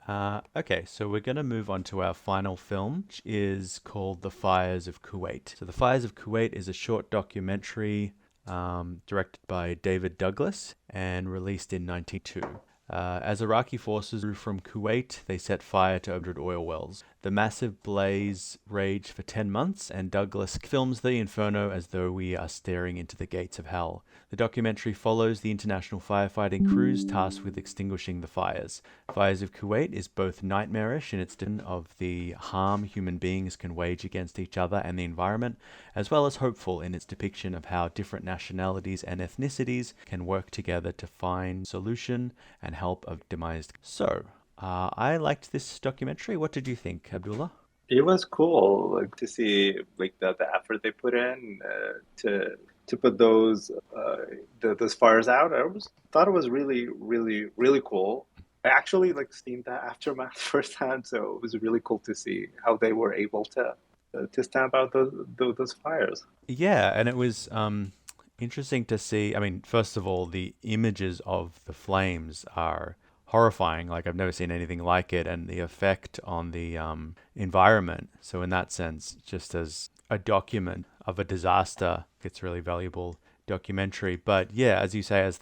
Okay, so we're going to move on to our final film, which is called The Fires of Kuwait. So, The Fires of Kuwait is a short documentary directed by David Douglas and released in 1992. As Iraqi forces drew from Kuwait, they set fire to 100 oil wells. The massive blaze raged for 10 months, and Douglas films the inferno as though we are staring into the gates of hell. The documentary follows the international firefighting crews tasked with extinguishing the fires. Fires of Kuwait is both nightmarish in its depiction of the harm human beings can wage against each other and the environment, as well as hopeful in its depiction of how different nationalities and ethnicities can work together to find solution and help a demised. I liked this documentary. What did you think, Abdullah? It was cool, like to see like the effort they put in to put those fires out. I was thought it was really cool. I actually like seen the aftermath firsthand, so it was really cool to see how they were able to stamp out those fires. Yeah, and it was interesting to see. I mean, first of all, the images of the flames are horrifying. Like I've never seen anything like it, and the effect on the environment. So in that sense, just as a document of a disaster, it's really valuable documentary. But yeah, as you say, as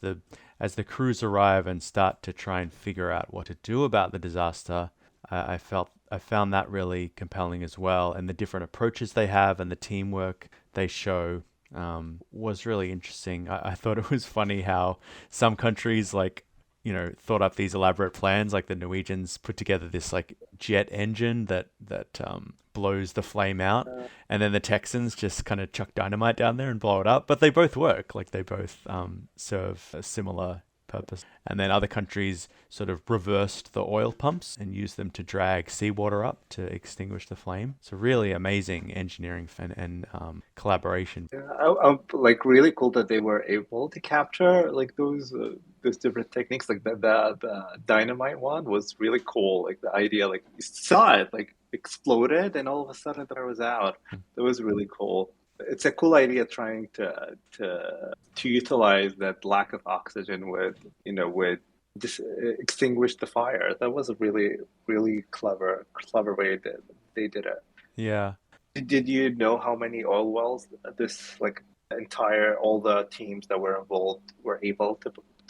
the crews arrive and start to try and figure out what to do about the disaster, I found that really compelling as well, and the different approaches they have and the teamwork they show was really interesting. I thought it was funny how some countries thought up these elaborate plans. Like the Norwegians put together this like jet engine that blows the flame out, and then the Texans just kind of chuck dynamite down there and blow it up. But they both work. Like they both serve a similar purpose. And then other countries sort of reversed the oil pumps and used them to drag seawater up to extinguish the flame. So really amazing engineering and collaboration. Yeah, I'm like really cool that they were able to capture like those different techniques. Like the dynamite one was really cool. Like the idea, like you saw it like exploded, and all of a sudden there was out. That was really cool. It's a cool idea trying to utilize that lack of oxygen with with just extinguish the fire. That was a really clever way that they did it. Yeah. Did you know how many oil wells this like entire all the teams that were involved were able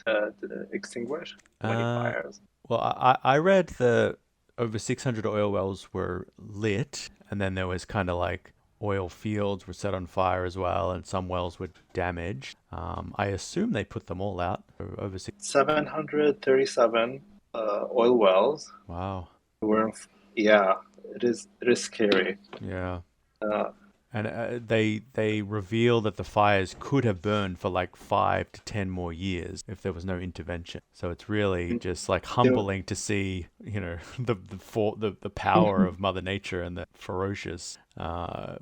to extinguish? How many Uh, fires? well, I read the over 600 oil wells were lit, and then there was kind of like oil fields were set on fire as well, and some wells were damaged. I assume they put them all out. Over six. 737 oil wells Wow. were, yeah, it is scary. Yeah. Uh, And they reveal that the fires could have burned for like 5 to 10 more years if there was no intervention. So it's really just like there, humbling to see, the power of Mother Nature and the ferocious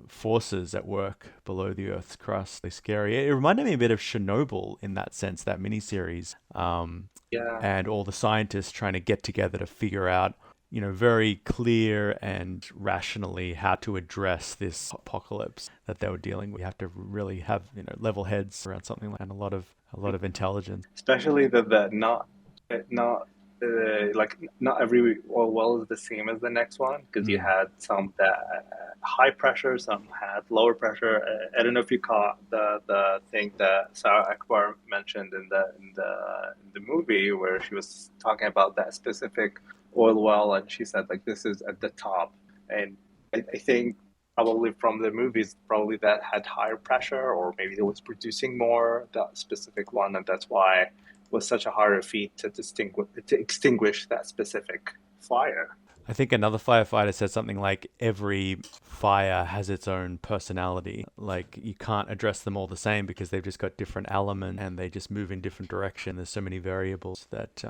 forces at work below the Earth's crust. They're scary. It reminded me a bit of Chernobyl in that sense, that miniseries, yeah. and all the scientists trying to get together to figure out very clear and rationally how to address this apocalypse that they were dealing with. You have to really have, level heads around something like, and a lot of intelligence. Especially that not like not every oil well is the same as the next one because you Mm. had some that high pressure, some had lower pressure. I don't know if you caught the thing that Sarah Akbar mentioned in the movie where she was talking about that specific oil well, and she said like this is at the top, and I think probably from the movies probably that had higher pressure or maybe it was producing more that specific one, and that's why it was such a harder feat to extinguish that specific fire. I think another firefighter said something like every fire has its own personality. Like you can't address them all the same because they've just got different elements and they just move in different direction. There's so many variables that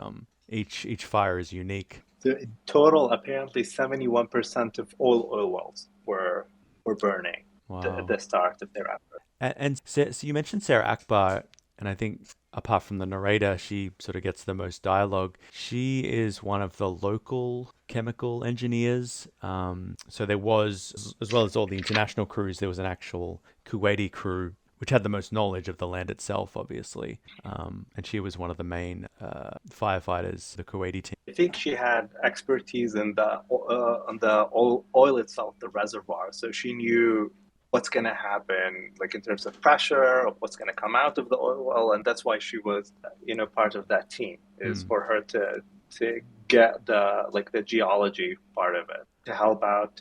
each fire is unique. So in total, apparently 71% of all oil wells were burning at Wow. the start of their effort. So you mentioned Sarah Akbar, and I think apart from the narrator, she sort of gets the most dialogue. She is one of the local chemical engineers. So there was, as well as all the international crews, there was an actual Kuwaiti crew which had the most knowledge of the land itself, obviously. And she was one of the main firefighters, the Kuwaiti team. I think she had expertise in the on the oil itself, the reservoir. So she knew what's going to happen, like in terms of pressure, of what's going to come out of the oil well, and that's why she was, part of that team. Is Mm. for her to get the geology part of it to help out,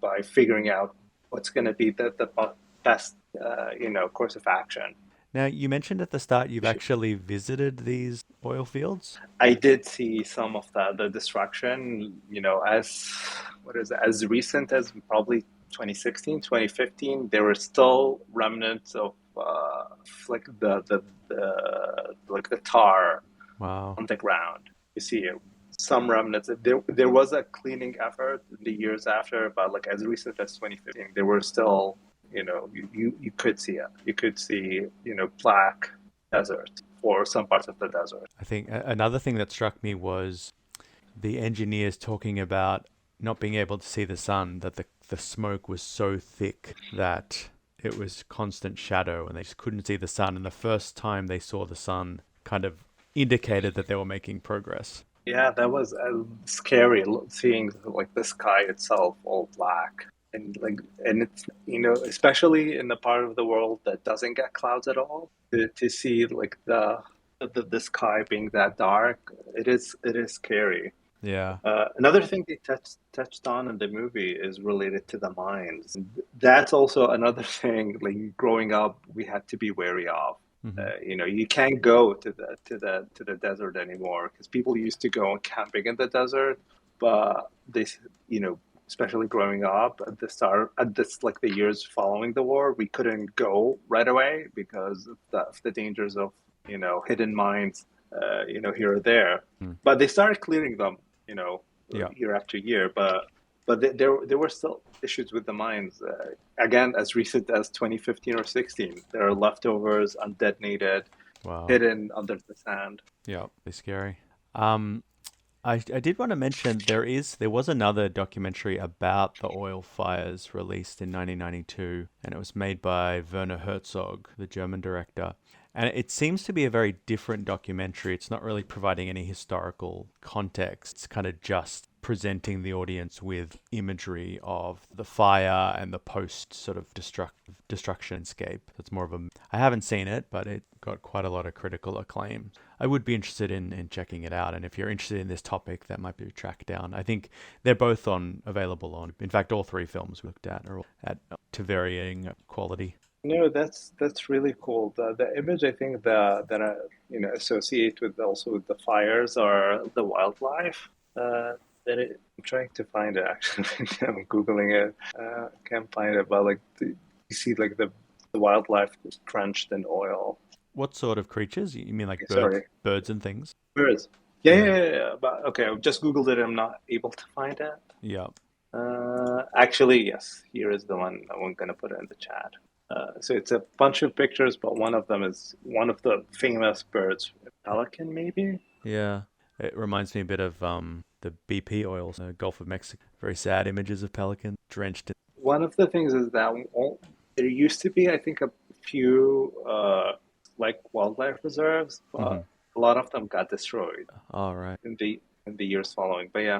by figuring out what's going to be the best, course of action. Now, you mentioned at the start you've actually visited these oil fields. I did see some of the destruction, as what is it, as recent as probably 2016, 2015. There were still remnants of like the tar Wow. on the ground. You see some remnants. There was a cleaning effort in the years after, but like as recent as 2015, there were still, you could see it. You could see, black desert or some parts of the desert. I think another thing that struck me was the engineers talking about not being able to see the sun, that the smoke was so thick that it was constant shadow and they just couldn't see the sun. And the first time they saw the sun kind of indicated that they were making progress. Yeah, that was scary seeing like the sky itself all black. And it's, especially in the part of the world that doesn't get clouds at all, to see like the sky being that dark, it is scary. Yeah. Another thing they touched on in the movie is related to the mines. That's also another thing. Like growing up, we had to be wary of. Hmm. You can't go to the desert anymore because people used to go camping in the desert, but especially growing up at the start, at this like the years following the war, we couldn't go right away because of the dangers of hidden mines, here or there. Mm. But they started clearing them, you know, Yeah. year after year. But there were still issues with the mines. Again, as recent as 2015 or 16, there are leftovers, undetonated, Wow. hidden under the sand. Yeah. It's scary. Um, I did want to mention there was another documentary about the oil fires released in 1992, and it was made by Werner Herzog, the German director. And it seems to be a very different documentary. It's not really providing any historical context. It's kind of just presenting the audience with imagery of the fire and the post sort of destruction scape. It's more of a. I haven't seen it, but it got quite a lot of critical acclaim. I would be interested in checking it out. And if you're interested in this topic, that might be tracked down. I think they're both available on. In fact, all three films we looked at are at to varying quality. No, that's really cool. The image I think that I associate with also with the fires are the wildlife. I'm trying to find it actually. I'm googling it. Can't find it, but like you see like the wildlife is drenched in oil. What sort of creatures? You mean like birds, Sorry, birds and things? where is? Yeah, yeah, Yeah. yeah, yeah. But okay, I've just googled it. I'm not able to find it. Yeah. Actually, yes, here is the one. I'm gonna put it in the chat. So it's a bunch of pictures, but one of them is one of the famous birds, pelican, maybe. Yeah. It reminds me a bit of the BP oils, Gulf of Mexico. Very sad images of pelicans drenched in. One of the things is that there used to be, I think, a few like wildlife reserves, Hmm. but a lot of them got destroyed All right. in the years following. But yeah,